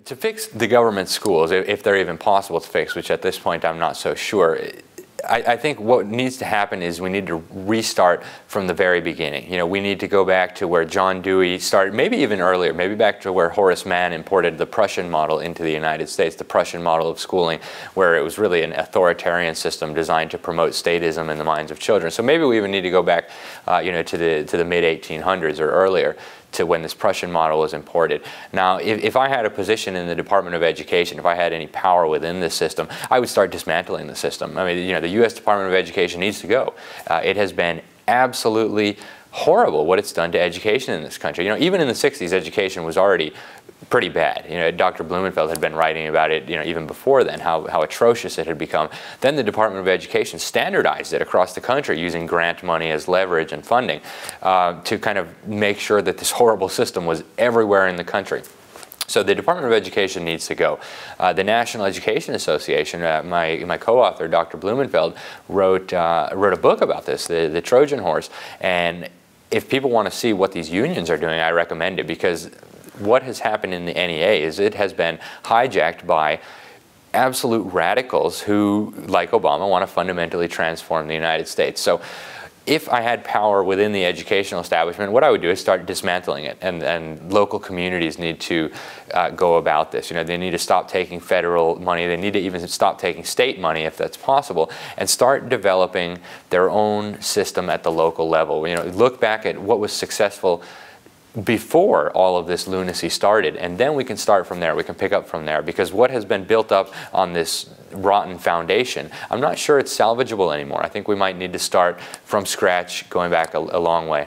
To fix the government schools, if they're even possible to fix, which at this point I'm not so sure, I think what needs to happen is we need to restart from the very beginning. You know, we need to go back to where John Dewey started, maybe even earlier, maybe back to where Horace Mann imported the Prussian model into the United States, the Prussian model of schooling, where it was really an authoritarian system designed to promote statism in the minds of children. So maybe we even need to go back, you know, to the mid-1800s or earlier, to when this Prussian model was imported. Now, if I had a position in the Department of Education, if I had any power within this system, I would start dismantling the system. I mean, you know, the U.S. Department of Education needs to go. It has been absolutely horrible what it's done to education in this country. You know, even in the 60s, education was already pretty bad. You know, Dr. Blumenfeld had been writing about it, you know, even before then, how atrocious it had become. Then the Department of Education standardized it across the country using grant money as leverage and funding to kind of make sure that this horrible system was everywhere in the country. So the Department of Education needs to go. The National Education Association, my co-author, Dr. Blumenfeld, wrote a book about this, the Trojan Horse. And if people want to see what these unions are doing, I recommend it, because what has happened in the NEA is it has been hijacked by absolute radicals who, like Obama, want to fundamentally transform the United States. So if I had power within the educational establishment, what I would do is start dismantling it, and local communities need to go about this. You know, they need to stop taking federal money. They need to even stop taking state money if that's possible, and start developing their own system at the local level. You know, look back at what was successful before all of this lunacy started, and then we can start from there. We can pick up from there, because what has been built up on this rotten foundation, I'm not sure it's salvageable anymore. I think we might need to start from scratch, going back a long way.